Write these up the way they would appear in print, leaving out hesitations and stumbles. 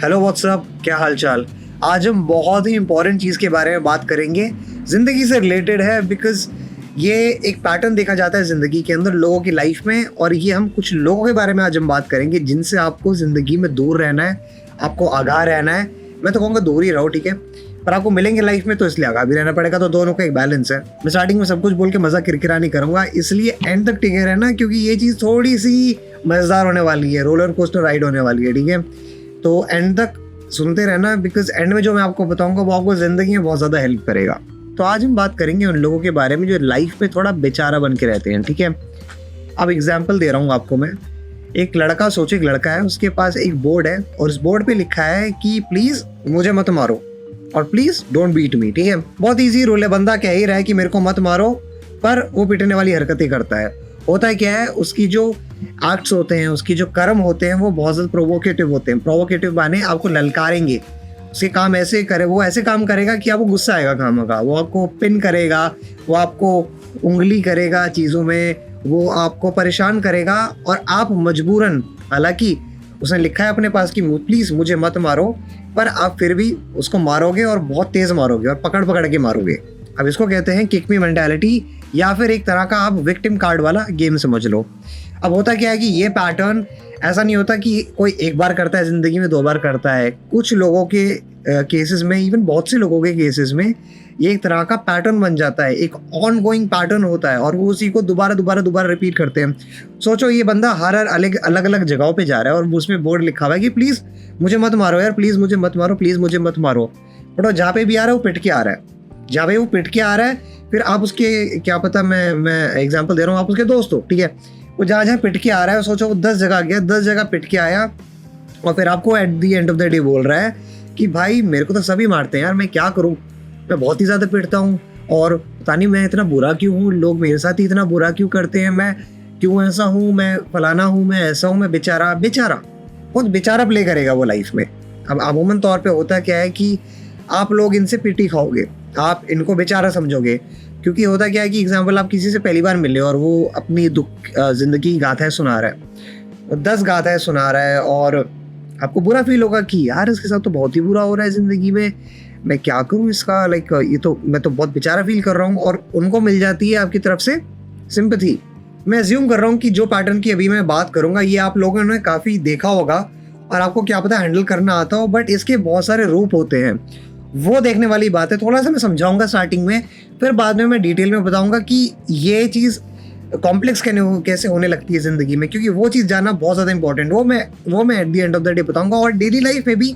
Hello what's up, क्या हाल चाल। आज हम बहुत ही इंपॉर्टेंट चीज़ के बारे में बात करेंगे, ज़िंदगी से रिलेटेड है। बिकॉज ये एक पैटर्न देखा जाता है ज़िंदगी के अंदर लोगों की लाइफ में, और ये हम कुछ लोगों के बारे में आज हम बात करेंगे जिनसे आपको ज़िंदगी में दूर रहना है, आपको आगाह रहना है। मैं तो कहूँगा दूर ही रहो, ठीक है, पर आपको मिलेंगे लाइफ में तो इसलिए आगाह भी रहना पड़ेगा। तो दोनों का एक बैलेंस है। मैं स्टार्टिंग में सब कुछ बोल के मज़ा किरकिरा नहीं करूँगा, इसलिए एंड तक टिके रहना, क्योंकि ये चीज़ थोड़ी सी मज़ेदार होने वाली है, रोलर कोस्टर राइड होने वाली है, ठीक है। तो एंड तक सुनते रहना, बिकॉज एंड में जो मैं आपको बताऊंगा वो आपको ज़िंदगी में बहुत ज़्यादा हेल्प करेगा। तो आज हम बात करेंगे उन लोगों के बारे में जो लाइफ में थोड़ा बेचारा बन के रहते हैं, ठीक है। अब एग्जाम्पल दे रहा हूँ आपको मैं। एक लड़का, सोचो एक लड़का है, उसके पास एक बोर्ड है और उस बोर्ड पे लिखा है कि प्लीज़ मुझे मत मारो और प्लीज़ डोंट बीट मी, ठीक है। बहुत ईजी रूल है, बंदा कह ही रहा है कि मेरे को मत मारो, पर वो पीटने वाली हरकतें करता है। होता है क्या है, उसकी जो एक्ट्स होते हैं, उसकी जो कर्म होते हैं वो बहुत ज़्यादा प्रोवोकेटिव होते हैं। प्रोवोकेटिव माने आपको ललकारेंगे, उसके काम ऐसे करे, वो ऐसे काम करेगा कि आपको गुस्सा आएगा काम का। वो आपको पिन करेगा, वो आपको उंगली करेगा चीज़ों में, वो आपको परेशान करेगा और आप मजबूरन, हालांकि उसने लिखा है अपने पास कि प्लीज़ मुझे मत मारो, पर आप फिर भी उसको मारोगे और बहुत तेज़ मारोगे और पकड़ पकड़ के मारोगे। अब इसको कहते हैं किक मी मेंटालिटी, या फिर एक तरह का आप विक्टिम कार्ड वाला गेम समझ लो। अब होता क्या है कि ये पैटर्न ऐसा नहीं होता कि कोई एक बार करता है ज़िंदगी में, 2 बार करता है। कुछ लोगों के केसेस में, इवन बहुत से लोगों के केसेस में ये एक तरह का पैटर्न बन जाता है, एक ऑन गोइंग पैटर्न होता है और वो उसी को दोबारा रिपीट करते हैं। सोचो ये बंदा हर अलग अलग जगहों पे जा रहा है और उसमें बोर्ड लिखा हुआ है कि प्लीज़ मुझे मत मारो यार, प्लीज़ मुझे मत मारो, प्लीज़ मुझे मत मारो। बट वो जहाँ पे भी आ रहा है वो पिट के आ रहा है, जहाँ पे वो पिट के आ रहा है। फिर आप उसके, क्या पता, मैं एग्जांपल दे रहा हूँ, आप उसके दोस्त हो, ठीक है, वो जहाँ जहाँ पिट के आ रहा है, सोचो वो 10 जगह गया, 10 जगह पिट के आया और फिर आपको at the end of the day बोल रहा है कि भाई मेरे को तो सभी मारते हैं यार, मैं क्या करूँ, मैं बहुत ही ज़्यादा पिटता हूँ और पता नहीं मैं इतना बुरा क्यों हूँ, लोग मेरे साथ ही इतना बुरा क्यों करते हैं, मैं क्यों ऐसा हूँ, मैं फलाना हूँ, मैं ऐसा हूँ, मैं बेचारा बहुत बेचारा प्ले करेगा वो लाइफ में। अब अमूमन तौर पर होता क्या है कि आप लोग इनसे पिटी खाओगे, आप इनको बेचारा समझोगे, क्योंकि होता क्या है कि एग्जाम्पल आप किसी से पहली बार मिले और वो अपनी ज़िंदगी की गाथाएं सुना रहा है, 10 गाथाएं सुना रहा है और आपको बुरा फील होगा कि यार इसके साथ तो बहुत ही बुरा हो रहा है ज़िंदगी में, मैं क्या करूँ इसका, लाइक ये तो मैं तो बहुत बेचारा फील कर रहा हूँ। और उनको मिल जाती है आपकी तरफ से सिंपैथी। मैं अज्यूम कर रहा हूँ कि जो पैटर्न की अभी मैं बात करूँगा ये आप लोगों ने काफ़ी देखा होगा और आपको क्या पता हैंडल करना आता हो, बट इसके बहुत सारे रूप होते हैं, वो देखने वाली बात है। थोड़ा सा मैं समझाऊंगा स्टार्टिंग में, फिर बाद में मैं डिटेल में बताऊंगा कि ये चीज़ कॉम्प्लेक्स कैसे होने लगती है ज़िंदगी में, क्योंकि वो चीज़ जानना बहुत ज़्यादा इंपॉर्टेंट। वो मैं at the end of the day बताऊंगा, और डेली लाइफ में भी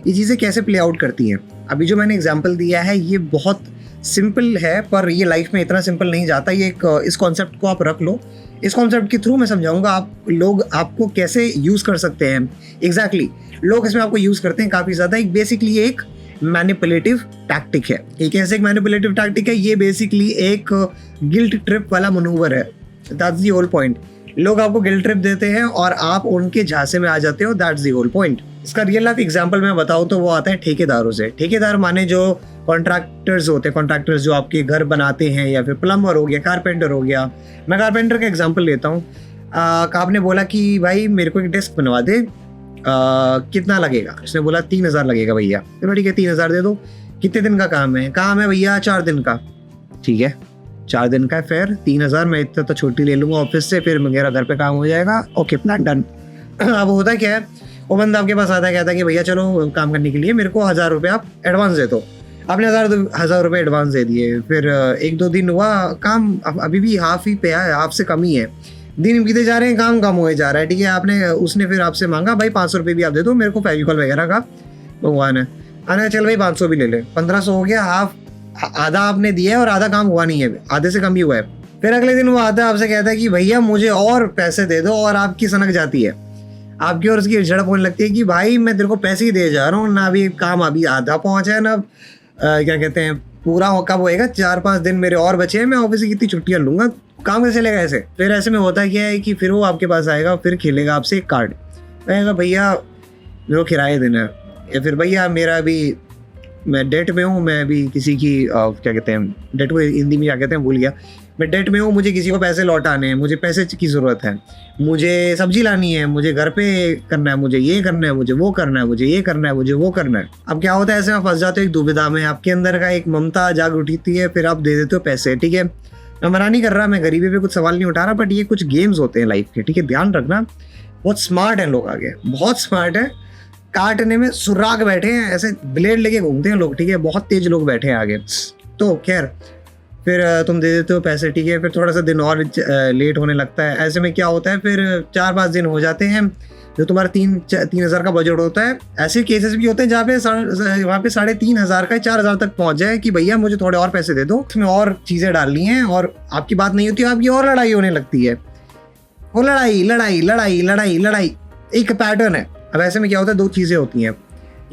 ये चीज़ें कैसे प्ले आउट करती हैं। अभी जो मैंने एग्जाम्पल दिया है ये बहुत सिंपल है, पर ये लाइफ में इतना सिंपल नहीं जाता। ये इस कॉन्सेप्ट को आप रख लो, इस कॉन्सेप्ट के थ्रू मैं समझाऊंगा लोग आपको कैसे यूज़ कर सकते हैं। एग्जैक्टली लोग इसमें आपको यूज़ करते हैं काफ़ी ज़्यादा। एक बेसिकली एक मैनिपुलेटिव टैक्टिक है। ये कैसे एक मैनिपुलेटिव टैक्टिक है, ये बेसिकली एक गिल्ट ट्रिप वाला मनूवर है। That's the whole point. लोग आपको गिल्ट ट्रिप देते हैं और आप उनके झांसे में आ जाते हो, दैट्स द होल पॉइंट। इसका रियल लाइफ एग्जांपल मैं बताऊँ तो वो आता है ठेकेदारों से। ठेकेदार माने जो कॉन्ट्रैक्टर्स होते हैं, कॉन्ट्रैक्टर्स जो आपके घर बनाते हैं, या फिर प्लम्बर हो गया, कारपेंटर हो गया। मैं कारपेंटर का एग्जाम्पल लेता हूँ। आपने बोला कि भाई मेरे को एक डेस्क बनवा दे, कितना लगेगा? उसने बोला 3000 लगेगा भैया। चलो ठीक है 3000 दे दो। कितने दिन का काम है? काम है भैया 4 दिन का। ठीक है 4 दिन का है, फिर 3000 मैं इतना तो छुट्टी ले लूँगा ऑफिस से, फिर मेरा घर पे काम हो जाएगा। Okay plan done. अब होता क्या है, वो बंदा आपके पास आता है, कहता है कि भैया चलो काम करने के लिए मेरे को 1000 रुपये आप एडवांस दे दो। आपने 1000 रुपये एडवांस दे दिए। फिर 1-2 दिन हुआ, काम अभी भी हाफ ही पे है, हाफ से कम ही है। दिन बीते जा रहे हैं, काम कम हुए जा रहा है, ठीक है। उसने फिर आपसे मांगा भाई 500 रुपये भी आप दे दो, मेरे को फेविकॉल वगैरह का भगवान है। आना चल भाई 500 भी ले ले, 1500 हो गया। हाफ, आधा आपने दिया है और आधा काम हुआ नहीं है, आधे से कम ही हुआ है। फिर अगले दिन वो आता है, आपसे कहता है कि भैया मुझे और पैसे दे दो, और आपकी सनक जाती है, आपकी और उसकी झड़प होने लगती है कि भाई मैं तेरे को पैसे ही दे जा रहा हूँ, ना अभी काम अभी आधा पहुँचा है, ना क्या कहते हैं पूरा कब होएगा। 4-5 दिन मेरे और बचे हैं, मैं ऑफिस की कितनी छुट्टियाँ लूँगा, काम कैसे चलेगा ऐसे। फिर ऐसे में होता क्या है कि फिर वो आपके पास आएगा, फिर खेलेगा आपसे एक कार्ड, कहेगा भैया मेरे को किराया देना है, या फिर भैया मेरा अभी मैं डेट में हूँ, मैं अभी किसी की क्या कहते हैं डेट को हिंदी में क्या कहते हैं भूल गया, मैं डेट में हूँ, मुझे किसी को पैसे लौटाने हैं, मुझे पैसे की ज़रूरत है, मुझे सब्जी लानी है, मुझे घर पे करना है, मुझे ये करना है, मुझे वो करना है, मुझे ये करना है, मुझे वो करना है। अब क्या होता है, ऐसे में फंस जाते हो एक दुविधा में, आपके अंदर का एक ममता जाग उठती है, फिर आप दे देते हो पैसे। ठीक है, मैं मना नहीं कर रहा, मैं गरीबी पे कुछ सवाल नहीं उठा रहा, बट ये कुछ गेम्स होते हैं लाइफ के। ठीक है, ध्यान रखना, बहुत स्मार्ट हैं लोग, आगे बहुत स्मार्ट है, काटने में सुराग बैठे हैं, ऐसे ब्लेड लेके घूमते हैं लोग। ठीक है, बहुत तेज लोग बैठे हैं आगे। तो खैर फिर तुम दे देते हो पैसे। ठीक है, फिर थोड़ा सा दिन और लेट होने लगता है। ऐसे में क्या होता है, फिर 4-5 दिन हो जाते हैं, जो तुम्हारा 3,000 का बजट होता है। ऐसे केसेस भी होते हैं जहाँ पे वहाँ पे 3,500 का 4,000 तक पहुँच जाए कि भैया मुझे थोड़े और पैसे दे दो, उसमें और चीज़ें डालनी हैं, और आपकी बात नहीं होती, आपकी और लड़ाई होने लगती है। वो लड़ाई लड़ाई लड़ाई लड़ाई लड़ाई एक पैटर्न है। अब ऐसे में क्या होता है, 2 चीज़ें होती हैं,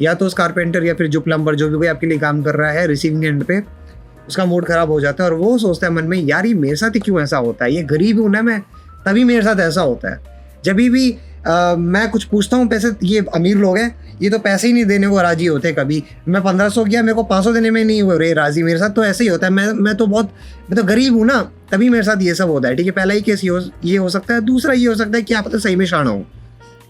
या तो उस कारपेंटर या फिर जो प्लम्बर जो भी कोई आपके लिए काम कर रहा है, रिसीविंग एंड पे उसका मूड खराब हो जाता है, और वो सोचता है मन में, यार ये मेरे साथ ही क्यों ऐसा होता है, ये गरीब हूँ ना मैं, तभी मेरे साथ ऐसा होता है। जब भी मैं कुछ पूछता हूँ पैसे, ये अमीर लोग हैं, ये तो पैसे ही नहीं देने को राजी होते। कभी मैं 1500 किया, मेरे को 500 देने में नहीं हो रहे राजी। मेरे साथ तो ऐसे ही होता है, मैं तो गरीब हूँ ना, तभी मेरे साथ ये सब होता है। ठीक है, पहला ही केस ये हो सकता है। दूसरा ये हो सकता है, क्या पता सही में शाना हो।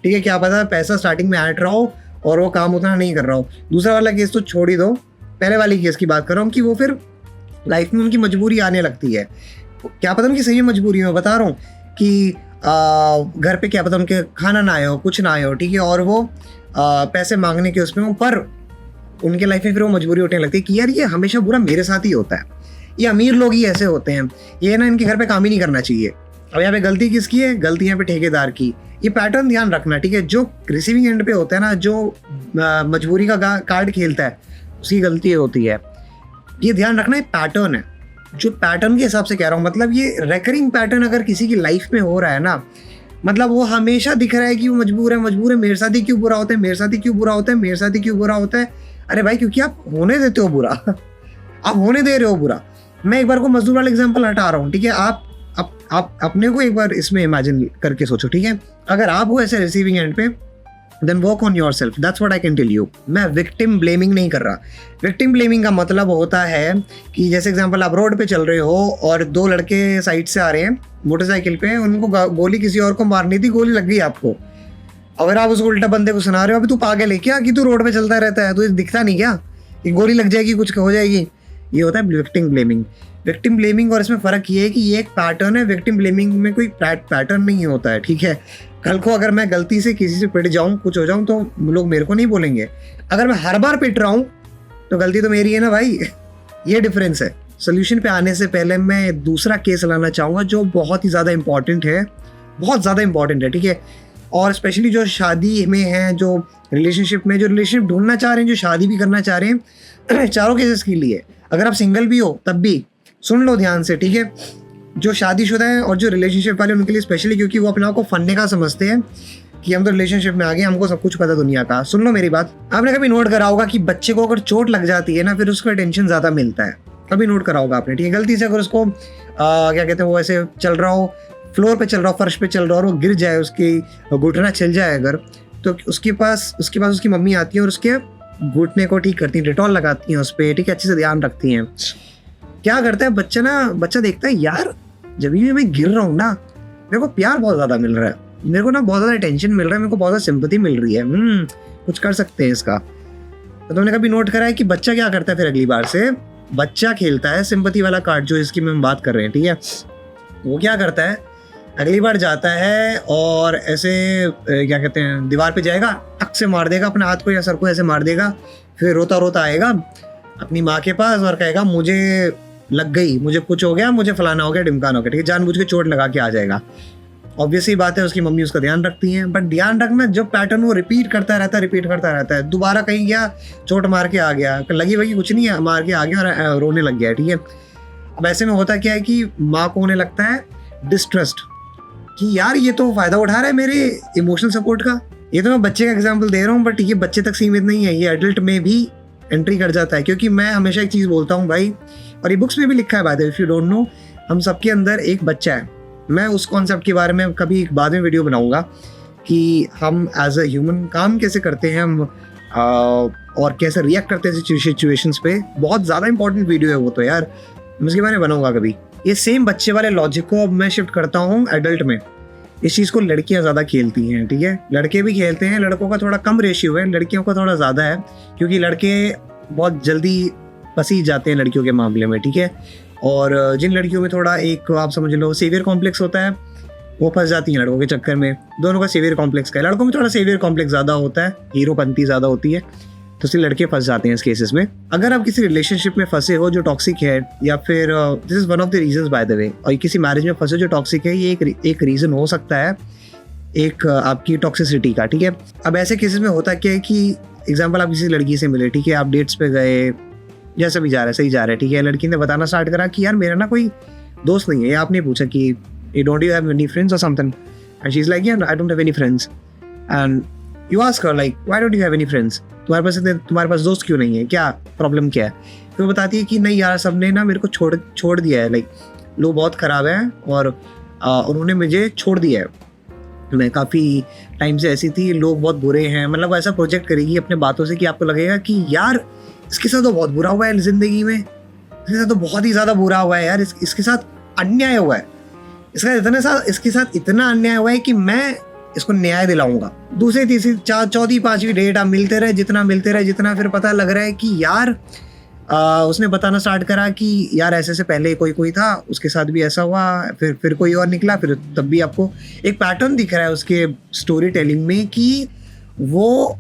ठीक है, क्या पता पैसा स्टार्टिंग में ऐड रहा हो और वो काम उतना नहीं कर रहा हो। दूसरा वाला केस तो छोड़ ही दो, पहले वाली केस की बात कर रहा हूँ कि वो फिर लाइफ में उनकी मजबूरी आने लगती है। क्या पता उनकी सही में मजबूरी में बता रहा हूँ कि घर पे क्या पता उनके खाना ना आए हो, कुछ ना आए हो। ठीक है, और वो पैसे मांगने के उसमें, पर उनके लाइफ में फिर वो मजबूरी उठने लगती है कि यार ये हमेशा बुरा मेरे साथ ही होता है, ये अमीर लोग ही ऐसे होते हैं, ये ना इनके घर पे काम ही नहीं करना चाहिए। अब यहाँ पे गलती किसकी है, गलती यहाँ पे ठेकेदार की। ये पैटर्न ध्यान रखना। ठीक है, जो रिसीविंग एंड पे होता है ना, जो मजबूरी का कार्ड खेलता है, उसकी गलती होती है। ये ध्यान रखना, ये पैटर्न है, जो पैटर्न के हिसाब से कह रहा हूँ, मतलब ये रेकरिंग पैटर्न अगर किसी की लाइफ में हो रहा है ना, मतलब वो हमेशा दिख रहा है कि वो मजबूर है, मेरे साथ ही क्यों बुरा होता है, मेरे साथ ही क्यों बुरा होता है, मेरे साथ ही क्यों बुरा होता है। अरे भाई, क्योंकि आप होने देते हो बुरा आप होने दे रहे हो बुरा। मैं एक बार को मजदूर वाला एग्जाम्पल हटा रहा हूँ। ठीक है, आप अपने को एक बार इसमें इमेजिन करके सोचो। ठीक है, अगर आप हो ऐसे रिसीविंग एंड पे, then work on yourself, that's what I can tell you. मैं विक्टिम ब्लेमिंग नहीं कर रहा। विक्टिम ब्लेमिंग का मतलब होता है कि जैसे एग्जांपल, आप रोड पे चल रहे हो और 2 लड़के साइड से आ रहे हैं मोटरसाइकिल पे, उनको गोली किसी और को मारनी थी, गोली लग गई आपको। अगर आप उस उल्टा बंदे को सुना रहे हो, अभी तू पागल है क्या कि तू रोड पे चलता रहता है, तुझे दिखता नहीं क्या कि गोली लग जाएगी, कुछ हो जाएगी। ये होता है विक्टिम ब्लेमिंग। विक्टिम ब्लेमिंग और इसमें फ़र्क ये है कि ये एक पैटर्न है, विक्टिम ब्लेमिंग में कोई पैटर्न नहीं होता है। ठीक है, कल को अगर मैं गलती से किसी से पिट जाऊं, कुछ हो जाऊं, तो लोग मेरे को नहीं बोलेंगे। अगर मैं हर बार पिट रहा हूं तो गलती तो मेरी है ना भाई ये डिफरेंस है। सोल्यूशन पे आने से पहले मैं दूसरा केस लाना चाहूँगा जो बहुत ही ज़्यादा इंपॉर्टेंट है, बहुत ज़्यादा इंपॉर्टेंट है। ठीक है, और स्पेशली जो शादी में हैं, जो रिलेशनशिप ढूंढना चाह रहे हैं, जो शादी भी करना चाह रहे हैं, चारों केसेस के लिए। अगर आप सिंगल भी हो तब भी सुन लो ध्यान से। ठीक है, जो शादीशुदा हैं और जो रिलेशनशिप वाले, उनके लिए स्पेशली, क्योंकि वो अपने आप को फन्ने का समझते हैं कि हम तो रिलेशनशिप में आ गए, हमको सब कुछ पता दुनिया का। सुन लो मेरी बात। आपने कभी नोट करा होगा कि बच्चे को अगर चोट लग जाती है ना, फिर उसको टेंशन ज़्यादा मिलता है। कभी नोट करा होगा आपने। ठीक है, गलती से अगर उसको क्या कहते हैं, वो ऐसे चल रहा हो, फ्लोर पे चल रहा हो, फर्श पे चल रहा हो, और वो गिर जाए, उसकी घुटना छिल जाए अगर, तो उसके पास उसकी मम्मी आती है और उसके घुटने को ठीक करती हैं, डेटॉल लगाती हैं उस पर। ठीक है, अच्छे से ध्यान रखती हैं। क्या करता है बच्चा देखता है, यार जब भी मैं गिर रहा हूँ ना, मेरे को प्यार बहुत ज़्यादा मिल रहा है, मेरे को ना बहुत ज़्यादा अटेंशन मिल रहा है, मेरे को बहुत ज़्यादा सिंपैथी मिल रही है, कुछ कर सकते हैं इसका। तो तुमने कभी नोट करा है कि बच्चा क्या करता है फिर अगली बार से? बच्चा खेलता है सिंपैथी वाला कार्ड, जो इसकी हम बात कर रहे हैं। ठीक है, वो क्या करता है, अगली बार जाता है और ऐसे क्या कहते हैं, दीवार पे जाएगा, टक से मार देगा अपने हाथ को या सर को, ऐसे मार देगा। फिर रोता रोता आएगा अपनी माँ के पास और कहेगा, मुझे लग गई, मुझे कुछ हो गया, मुझे फलाना हो गया, ढिमकाना हो गया। ठीक है, जानबूझ के चोट लगा के आ जाएगा। ऑब्वियसली बात है, उसकी मम्मी उसका ध्यान रखती हैं, बट ध्यान रखना, जो पैटर्न वो रिपीट करता रहता है। दोबारा कहीं गया, चोट मार के आ गया, लगी वगी कुछ नहीं है, मार के आ गया और रोने लग गया। ठीक है, अब ऐसे में होता क्या है कि माँ को होने लगता है डिस्ट्रस्ट कि यार ये तो फ़ायदा उठा रहा है मेरे इमोशनल सपोर्ट का। ये तो मैं बच्चे का एग्जाम्पल दे रहा हूँ, बट ये बच्चे तक सीमित नहीं है, ये एडल्ट में भी एंट्री कर जाता है। क्योंकि मैं हमेशा एक चीज़ बोलता हूँ भाई, और ये बुक्स में भी लिखा है, बात है, इफ़ यू डोंट नो, हम सबके अंदर एक बच्चा है। मैं उस कॉन्सेप्ट के बारे में कभी बाद में वीडियो बनाऊंगा कि हम एज अ ह्यूमन काम कैसे करते हैं, हम और कैसे रिएक्ट करते हैं सिचुएशंस पे। बहुत ज़्यादा इंपॉर्टेंट वीडियो है वो तो यार, मैं उसके बारे में बनाऊंगा कभी। ये सेम बच्चे वाले लॉजिक को अब मैं शिफ्ट करता हूँ एडल्ट में। इस चीज़ को लड़कियां ज़्यादा खेलती हैं, ठीक है, लड़के भी खेलते हैं, लड़कों का थोड़ा कम रेशियो है, लड़कियों का थोड़ा ज़्यादा है, क्योंकि लड़के बहुत जल्दी फंसी जाते हैं लड़कियों के मामले में, ठीक है। और जिन लड़कियों में थोड़ा एक आप समझ लो सेवियर कॉम्प्लेक्स होता है, वो फंस जाती हैं लड़कों के चक्कर में। दोनों का सेवियर कॉम्प्लेक्स का है, लड़कों में थोड़ा सेवियर कॉम्प्लेक्स ज़्यादा होता है, हीरोपंती ज़्यादा होती है, तो इसलिए लड़के फंस जाते हैं इस केसेस में। अगर आप किसी रिलेशनशिप में फंसे हो जो टॉक्सिक है, या फिर this is one of the reasons by the way, और किसी मैरिज में फंसे जो टॉक्सिक है, ये एक रीज़न हो सकता है एक आपकी टॉक्सिसिटी का, ठीक है। अब ऐसे केसेस में होता क्या है कि एग्जाम्पल आप किसी लड़की से मिले, ठीक है, आप डेट्स पे गए, जैसा भी जा रहा है सही जा रहा है, ठीक है, लड़की ने बताना स्टार्ट करा कि यार मेरा ना कोई दोस्त नहीं है, या आपने पूछा कि don't you have any friends और something, and she is like यार I don't have any friends, and you ask her like why don't you have any friends, तुम्हारे पास दोस्त क्यों नहीं है, क्या प्रॉब्लम क्या है। फिर वो बताती है कि नहीं यार सबने ना मेरे को छोड़ दिया है, लाइक लोग बहुत ख़राब हैं और उन्होंने मुझे छोड़ दिया है, मैं काफ़ी टाइम से ऐसी थी, लोग बहुत बुरे हैं, मतलब ऐसा प्रोजेक्ट करेगी अपने बातों से कि आपको लगेगा कि यार इसके साथ तो बहुत बुरा हुआ है ज़िंदगी में, इसके साथ तो बहुत ही ज़्यादा बुरा हुआ है यार, इसके साथ अन्याय हुआ है, इसके साथ इतना अन्याय हुआ है कि मैं इसको न्याय दिलाऊंगा। दूसरी तीसरी चौथी पांचवी डेट आप मिलते रहे, जितना फिर पता लग रहा है कि यार उसने बताना स्टार्ट करा कि यार ऐसे से पहले कोई था, उसके साथ भी ऐसा हुआ, फिर कोई और निकला, फिर तब भी आपको एक पैटर्न दिख रहा है उसके स्टोरी टेलिंग में कि वो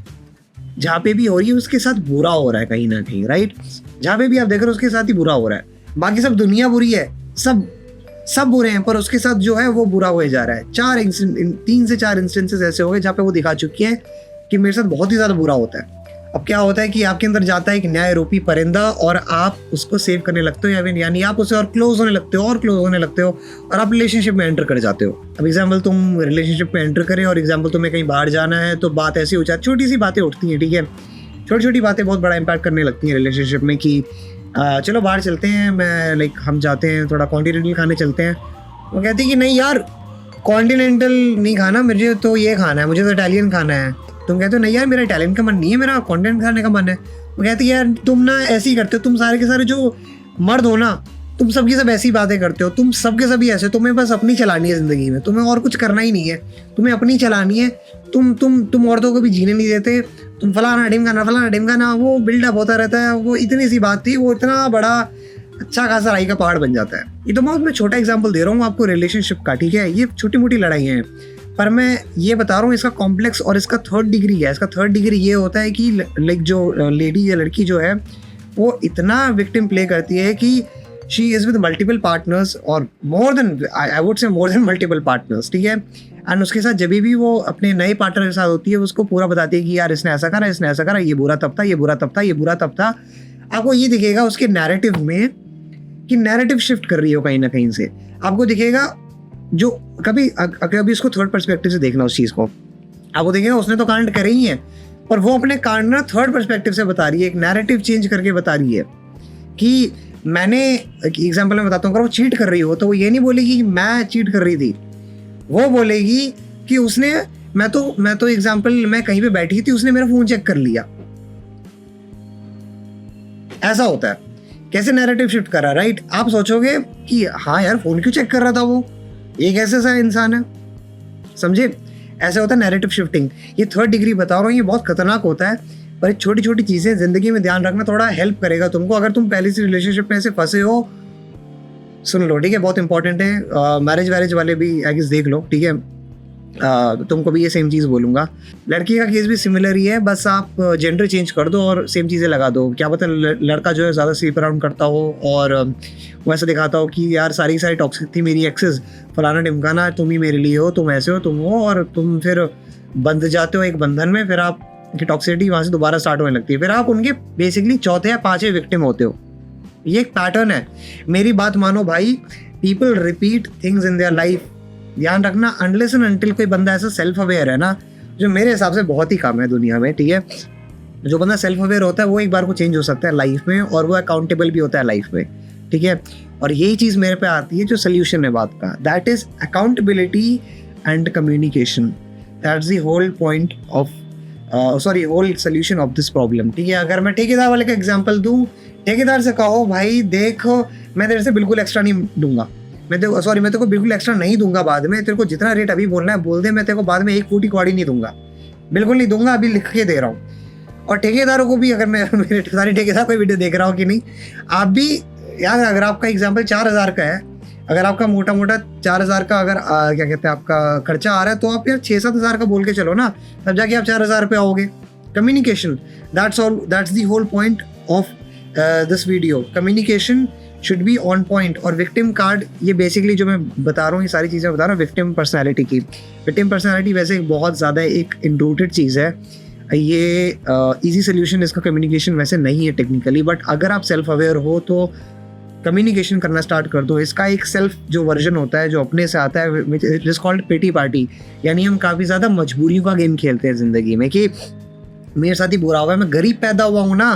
जहाँ पे भी हो रही है उसके साथ बुरा हो रहा है कहीं ना कहीं, राइट। जहाँ पे भी आप देख रहे हो उसके साथ ही बुरा हो रहा है, बाकी सब दुनिया बुरी है, सब बुरे हैं, पर उसके साथ जो है वो बुरा हुए जा रहा है। 3 से 4 इंस्टेंसेस ऐसे हो गए जहाँ पे वो दिखा चुकी है कि मेरे साथ बहुत ही ज़्यादा बुरा होता है। अब क्या होता है कि आपके अंदर जाता है एक न्याय रूपी परिंदा और आप उसको सेव करने लगते हो, यानी आप उससे और क्लोज होने लगते हो और आप रिलेशनशिप में एंटर कर जाते हो। अब एग्जाम्पल तुम रिलेशनशिप में एंटर करें और एग्जाम्पल तुम्हें कहीं बाहर जाना है, तो बात ऐसी हो जाती है, छोटी सी बातें उठती हैं, ठीक है, छोटी बातें बहुत बड़ा इम्पैक्ट करने लगती हैं रिलेशनशिप में कि चलो बाहर चलते हैं, मैं लाइक हम जाते हैं थोड़ा कॉन्टिनेंटल खाने चलते हैं। वो कहती है कि नहीं यार कॉन्टिनेंटल नहीं खाना, मुझे तो ये खाना है, मुझे तो इटालियन खाना है। तुम कहते हो नहीं यार मेरा इटालियन का मन नहीं है, मेरा कॉन्टिनेंट खाने का मन है। वो कहती है यार तुम ना ऐसे ही करते हो, तुम सारे के सारे जो मर्द हो ना, तुम सबकी सब ऐसी बातें करते हो, तुम सबके सभी ऐसे, तुम्हें बस अपनी चलानी है ज़िंदगी में, तुम्हें और कुछ करना ही नहीं है, तुम्हें अपनी चलानी है, तुम औरतों को भी जीने नहीं देते, तुम फलाना ढिमकाना, वो बिल्डअप होता रहता है। वो इतनी सी बात थी, वो इतना बड़ा अच्छा खासा राई का पहाड़ बन जाता है। ये तो मैं छोटा एग्जाम्पल दे रहा हूँ आपको रिलेशनशिप का, ठीक है, ये छोटी मोटी लड़ाइयाँ हैं, पर मैं ये बता रहा हूँ इसका कॉम्प्लेक्स और इसका थर्ड डिग्री है। इसका थर्ड डिग्री ये होता है कि लाइक जो लेडी या लड़की जो है वो इतना विक्टिम प्ले करती है कि she is with multiple partners और मोर देन मल्टीपल पार्टनर्स, ठीक है। एंड उसके साथ जब भी वो अपने नए पार्टनर के साथ होती है उसको पूरा बताती है कि यार इसने ऐसा करा, ये बुरा तब था। आपको ये दिखेगा उसके नैरेटिव में कि नैरेटिव शिफ्ट कर रही हो कहीं ना कहीं से। आपको दिखेगा जो कभी इसको थर्ड पर्सपेक्टिव से देखना उस चीज़ को, आपको दिखेगा उसने तो कांड करे ही है, पर वो अपने कांड ना थर्ड पर्सपेक्टिव से बता रही है, एक नैरेटिव चेंज करके बता रही है कि मैंने एग्जाम्पल में बताता हूँ, अगर वो चीट कर रही हो तो वो ये नहीं बोलेगी कि मैं चीट कर रही थी, वो बोलेगी कि उसने मैं तो एग्जाम्पल मैं कहीं पे बैठी थी, उसने मेरा फोन चेक कर लिया। ऐसा होता है, कैसे नैरेटिव शिफ्ट करा, राइट। आप सोचोगे कि हाँ यार फोन क्यों चेक कर रहा था वो, ये कैसे सा इंसान है, समझे। ऐसे होता है नैरेटिव शिफ्टिंग। ये थर्ड डिग्री बता रहा हूँ, ये बहुत खतरनाक होता है, पर छोटी छोटी चीज़ें ज़िंदगी में ध्यान रखना थोड़ा हेल्प करेगा तुमको। अगर तुम पहले से रिलेशनशिप में ऐसे फंसे हो, सुन लो, ठीक है, बहुत इंपॉर्टेंट है। मैरिज वाले भी आई गेस देख लो, ठीक है। तुमको भी ये सेम चीज़ बोलूँगा। लड़की का केस भी सिमिलर ही है, बस आप जेंडर चेंज कर दो और सेम चीज़ें लगा दो। क्या पता लड़का जो है ज़्यादा स्लीप अराउंड करता हो और वो ऐसा दिखाता हो कि यार सारी टॉक्सिक थी मेरी एक्सेस, फलाना ढिमकाना, तुम ही मेरे लिए हो, तुम ऐसे हो, तुम हो, और तुम फिर बंध जाते हो एक बंधन में, फिर आप की टॉक्सिसिटी वहाँ से दोबारा स्टार्ट होने लगती है, फिर आप उनके बेसिकली चौथे या पाँचवें विक्टिम होते हो। ये एक पैटर्न है, मेरी बात मानो भाई। People repeat things in their life, ध्यान रखना। अनलेस एंड अनटिल कोई बंदा ऐसा सेल्फ अवेयर है ना, जो मेरे हिसाब से बहुत ही कम है दुनिया में, ठीक है। जो बंदा सेल्फ अवेयर होता है वो एक बार को चेंज हो सकता है लाइफ में, और वो अकाउंटेबल भी होता है लाइफ में, ठीक है। और यही चीज़ मेरे पे आती है जो सोल्यूशन है बात का, that is accountability and communication. That's the whole point of sorry whole solution of this problem. ठीक है, अगर मैं ठेकेदार वाले का एग्जांपल दूं, ठेकेदार से कहो भाई देखो मैं तेरे से बिल्कुल एक्स्ट्रा नहीं दूंगा, मैं तेरे को बिल्कुल एक्स्ट्रा नहीं दूंगा, बाद में तेरे को जितना रेट अभी बोलना है बोल दे, मैं तेरे को बाद में एक फूटी कौड़ी नहीं दूंगा, बिल्कुल नहीं दूंगा, अभी लिख के दे रहा हूँ। और ठेकेदारों को भी, अगर मैं मेरे सारे ठेकेदार कोई वीडियो देख रहा हूँ कि नहीं, आप भी यार अगर आपका एग्जाम्पल 4,000 का है, अगर आपका मोटा मोटा 4,000 का अगर क्या कहते हैं आपका खर्चा आ रहा है, तो आप यार 6-7 हज़ार का बोल के चलो ना, तब जाके आप 4,000 पे आओगे। Communication, that's all, that's the whole point of this video. Communication should be on point. और विक्टिम कार्ड, ये बेसिकली जो मैं बता रहा हूँ, ये सारी चीज़ें बता रहा हूँ विक्टिम पर्सनैलिटी की। विक्टिम पर्सनैलिटी वैसे बहुत ज़्यादा एक इनरूटेड चीज़ है, ये इजी सोल्यूशन इसका कम्युनिकेशन वैसे नहीं है टेक्निकली, बट अगर आप सेल्फ अवेयर हो तो कम्युनिकेशन करना स्टार्ट कर दो। इसका एक सेल्फ जो वर्जन होता है जो अपने से आता है, इट इज कॉल्ड पेटी पार्टी, यानी हम काफ़ी ज़्यादा मजबूरियों का गेम खेलते हैं ज़िंदगी में कि मेरे साथ ही बुरा हुआ है, मैं गरीब पैदा हुआ हूँ ना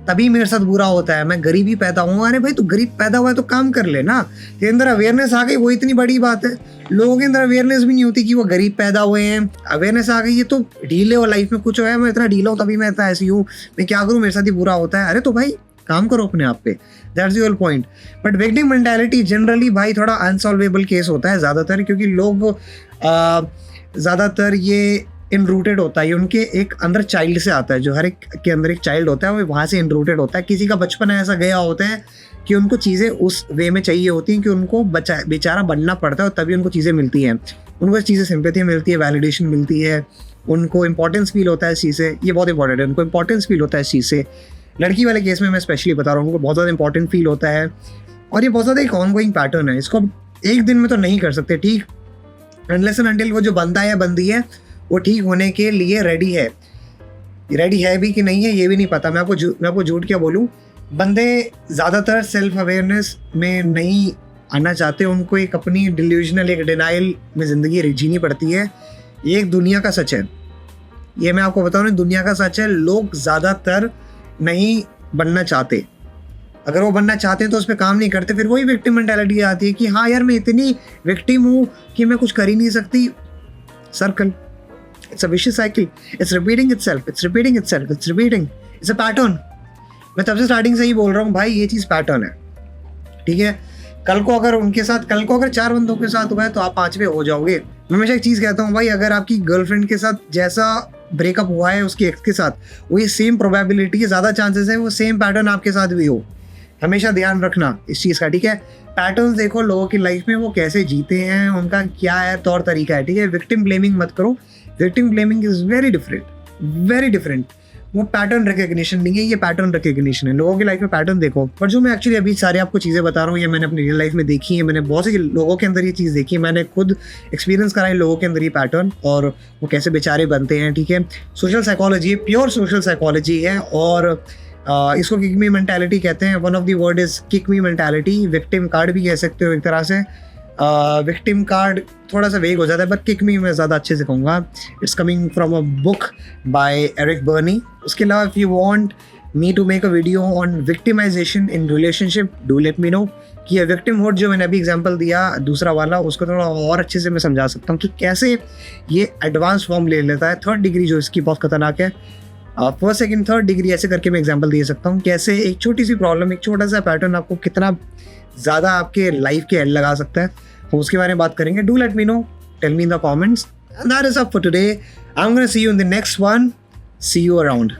तभी मेरे साथ बुरा होता है, मैं गरीब ही पैदा हुआ। अरे भाई तू गरीब पैदा हुआ है तो काम कर ले ना, तेरे अंदर अवेयरनेस आ गई, वो इतनी बड़ी बात है। लोगों के अंदर अवेयरनेस भी नहीं होती कि वो गरीब पैदा हुए हैं, अवेयरनेस आ गई है तो ढीले हो लाइफ में, कुछ है मैं इतना ढीला हूँ तभी मैं इतना ऐसी हूँ, मैं क्या करूँ, मेरे साथ ही बुरा होता है। अरे तो भाई काम करो अपने आप पे, that's the whole point. But victim mentality generally भाई थोड़ा अनसॉल्वेबल केस होता है ज़्यादातर, क्योंकि लोग ज़्यादातर ये इनरूटेड होता है, उनके एक अंदर चाइल्ड से आता है, जो हर एक के अंदर एक चाइल्ड होता है वो वहाँ से इनरूटेड होता है। किसी का बचपन ऐसा गया होता है कि उनको चीज़ें उस वे में चाहिए होती हैं कि उनको बेचारा बनना पड़ता है और तभी उनको चीज़ें मिलती हैं, उनको चीज़ें सिंपैथी मिलती है, वैलिडेशन मिलती है, उनको इंपॉर्टेंस फील होता है इस चीज़ से। ये बहुत इंपॉर्टेंट है, उनको इंपॉर्टेंस फील होता है इस चीज़ से। लड़की वाले केस में मैं स्पेशली बता रहा हूँ, उनको बहुत ज़्यादा इंपॉर्टेंट फील होता है, और ये बहुत ज़्यादा एक ऑनगोइंग पैटर्न है, इसको एक दिन में तो नहीं कर सकते ठीक, अनलेस एंड अनटिल वो जो बंदा है बंदी है वो ठीक होने के लिए रेडी है भी कि नहीं है ये भी नहीं पता। मैं आपको झूठ क्या बोलूँ, बंदे ज़्यादातर सेल्फ अवेयरनेस में नहीं आना चाहते, उनको एक अपनी डिल्यूजनल एक डिनाइल में ज़िंदगी जीनी पड़ती है। ये एक दुनिया का सच है, ये मैं आपको बताऊँ, दुनिया का सच है। लोग ज़्यादातर नहीं बनना चाहते, अगर वो बनना चाहते हैं तो उस पर काम नहीं करते, फिर वही विक्टिम मेंटालिटी आती है कि हाँ यार मैं इतनी विक्टिम हूँ कि मैं कुछ कर ही नहीं सकती। Circle, it's a vicious cycle, it's repeating itself, it's a pattern। मैं तब से स्टार्टिंग से ही बोल रहा हूँ भाई ये चीज़ पैटर्न है, ठीक है। कल को अगर 4 बंदों के साथ हुआ है तो आप 5वें हो जाओगे। मैं हमेशा एक चीज़ कहता हूँ भाई, अगर आपकी गर्लफ्रेंड के साथ जैसा ब्रेकअप हुआ है उसके एक्स के साथ, वही सेम प्रोबेबिलिटी है, ज़्यादा चांसेस है वो सेम पैटर्न आपके साथ भी हो। हमेशा ध्यान रखना इस चीज़ का, ठीक है। पैटर्न्स देखो लोगों की लाइफ में, वो कैसे जीते हैं, उनका क्या है तौर तरीका है, ठीक है। विक्टिम ब्लेमिंग मत करो, victim blaming is very different. वो पैटर्न रिकग्निशन नहीं है, ये पैटर्न रिकग्निशन है। लोगों की लाइफ में पैटर्न देखो, पर जो मैं एक्चुअली अभी सारे आपको चीज़ें बता रहा हूँ, ये मैंने अपनी रियल लाइफ में देखी है, मैंने बहुत से लोगों के अंदर ये चीज़ देखी है, मैंने खुद एक्सपीरियंस करा है लोगों के अंदर ये पैटर्न, और वो कैसे बेचारे बनते हैं, ठीक है। Social psychology, pure social psychology है, और इसको किक मी मेंटालिटी कहते हैं। One of the word is kick me mentality. Victim card भी कह सकते हो एक तरह से। विक्टिम कार्ड थोड़ा सा वेग हो जाता है, बट किक मी मैं ज़्यादा अच्छे से कहूँगा। It's coming from a book by Eric Berne. उसके अलावा if you want me to make a video on victimization in relationship, do let me know. कि विक्टिमहुड जो मैंने अभी एग्जांपल दिया दूसरा वाला, उसको थोड़ा और अच्छे से मैं समझा सकता हूँ कि कैसे ये एडवांस फॉर्म ले लेता है। 3rd डिग्री जो इसकी बहुत खतरनाक है, 1st, 2nd, 3rd डिग्री ऐसे करके मैं एग्जांपल दे सकता हूँ कैसे एक छोटी सी प्रॉब्लम, एक छोटा सा पैटर्न आपको कितना ज़्यादा आपके लाइफ के एंड लगा सकता है। हम उसके बारे में बात करेंगे। Do let me know, tell me in the comments. And that is up for today. I am gonna see you in the next one. See you around.